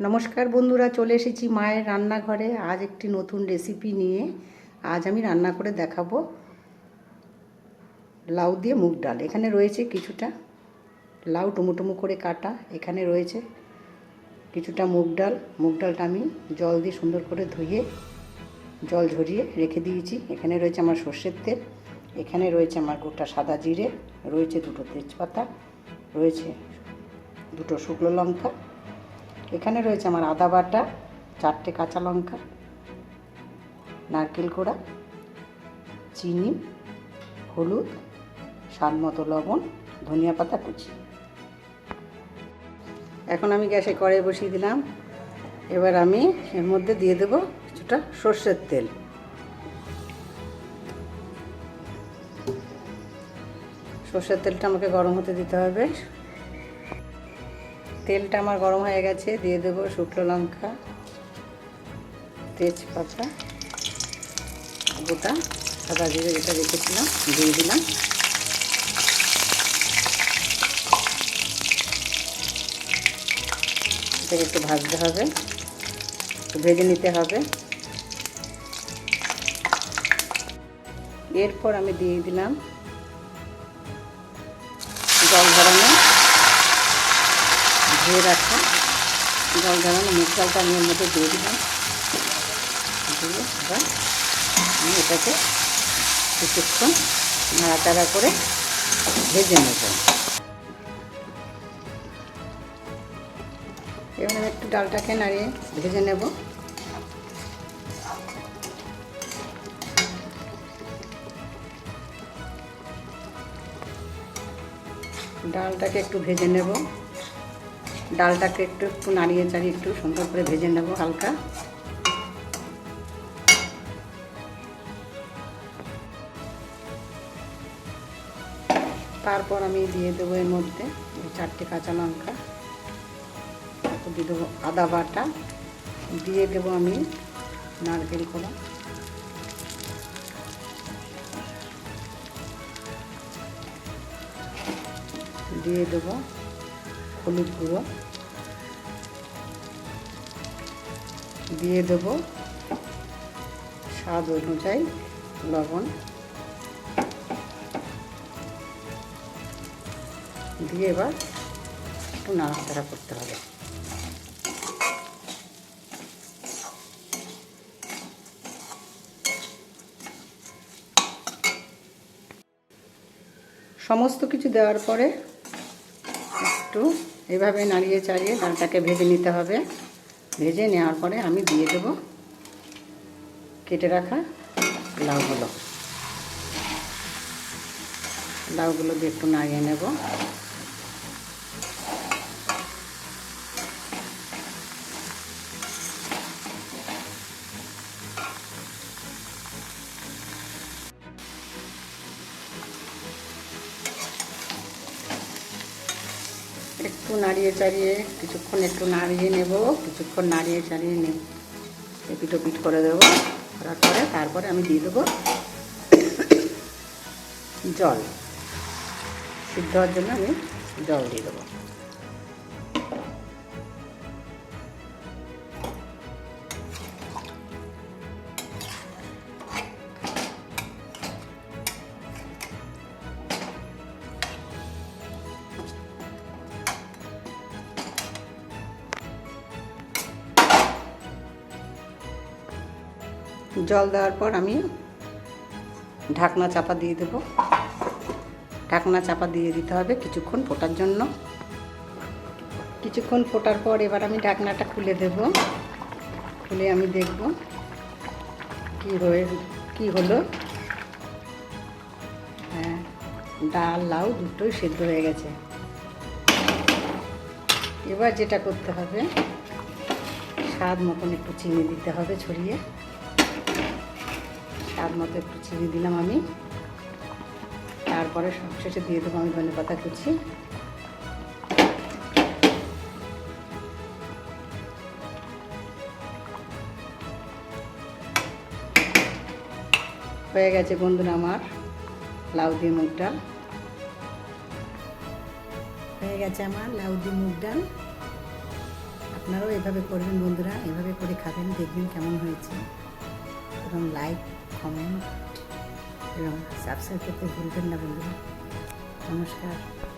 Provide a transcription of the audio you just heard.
নমস্কার বন্ধুরা, চলে এসেছি মায়ের রান্নাঘরে। আজ একটি নতুন রেসিপি নিয়ে আজ আমি রান্না করে দেখাবো লাউ দিয়ে মুগ ডাল। এখানে রয়েছে কিছুটা লাউ টুমো করে কাটা, এখানে রয়েছে কিছুটা মুগ ডালটা আমি জল দিয়ে সুন্দর করে ধুয়ে জল ঝরিয়ে রেখে দিয়েছি। এখানে রয়েছে আমার সর্ষের তেল, এখানে রয়েছে আমার গোটা সাদা জিরে, রয়েছে দুটো তেজপাতা, রয়েছে দুটো শুকনো লঙ্কা, এখানে রয়েছে আমার আদা বাটা, 4টে কাঁচা লঙ্কা, নারকেল কোড়া, চিনি, হলুদ, স্বাদ মতো লবণ, ধনিয়া পাতা কুচি। এখন আমি গ্যাসে কড়াই বসিয়ে দিলাম। এবার আমি এর মধ্যে দিয়ে দেব কিছুটা সর্ষের তেল। সর্ষের তেলটা আমাকে গরম হতে দিতে হবে। তেলটা আমার গরম হয়ে গেছে, দিয়ে দেব শুকনো লঙ্কা, তেজপাতা, গোটা সাদা জিরে যেটা রেখেছিলাম দিয়ে দিলাম। এটাকে একটু ভাজতে হবে, একটু ভেজে নিতে হবে। এরপর আমি দিয়ে দিলাম জল ঝরানো ধুয়ে রাখা জল ঝরানো মুগ ডালটা আমি এর মধ্যে দিয়ে দিলাম। দিয়ে এবার আমি এটাকে কিছুক্ষণ নাড়াচাড়া করে ভেজে নেব। এবার আমি একটু ডালটাকে নাড়িয়ে ভেজে নেব। ডালটাকে একটু ভেজে নেব, ডালটাকে একটু নাড়িয়ে চাড়িয়ে একটু সুন্দর করে ভেজে নেব হালকা। তারপর আমি দিয়ে দেবো এর মধ্যে 4টে কাঁচা লঙ্কা, দিয়ে দেবো আদা বাটা, দিয়ে দেবো আমি নারকেল কোড়া, দিয়ে দেবো হলুদ গুঁড়ো, দিয়ে দেবো স্বাদ অনুযায়ী লবণ, দিয়ে এবার একটু নাড়াচাড়া করতে হবে। সমস্ত কিছু দেওয়ার পরে একটু এভাবে নাড়িয়ে চাড়িয়ে ডালটাকে ভেজে নিতে হবে। ভেজে নেওয়ার পরে আমি দিয়ে দেব কেটে রাখা লাউগুলো দিয়ে একটু নাড়িয়ে নেব। একটু নাড়িয়ে চাড়িয়ে কিছুক্ষণ একটু নাড়িয়ে নেব, কিছুক্ষণ নাড়িয়ে চাড়িয়ে নেব, এপিট ওপিট করে দেবো। করার পরে তারপরে আমি দিয়ে দেবো জল, সিদ্ধ হওয়ার জন্য আমি জল দিয়ে দেবো। জল দেওয়ার পর আমি ঢাকনা চাপা দিয়ে দেব। ঢাকনা চাপা দিয়ে দিতে হবে কিছুক্ষণ ফোটার জন্য। কিছুক্ষণ ফোটার পর এবার আমি ঢাকনাটা খুলে দেব। খুলে আমি দেখব কি হলো। হ্যাঁ, ডাল লাউ দুটোই সেদ্ধ হয়ে গেছে। এবার যেটা করতে হবে, স্বাদ মতন একটু চিনি দিতে হবে ছড়িয়ে। স্বাদ মতো একটু চিনি দিলাম আমি। তারপরে সবশেষে দিয়ে দেবো আমি ধনে পাতা কুচি। হয়ে গেছে বন্ধুরা আমার লাউ দিয়ে মুগ ডাল। হয়ে গেছে আমার লাউ দিয়ে মুগ ডাল। আপনারাও এভাবে করবেন বন্ধুরা, এভাবে করে খাবেন, দেখবেন কেমন হয়েছে। এবং লাইক, কমেন্ট এবং সাবস্ক্রাইব করতে ভুলবেন না বন্ধুরা। নমস্কার।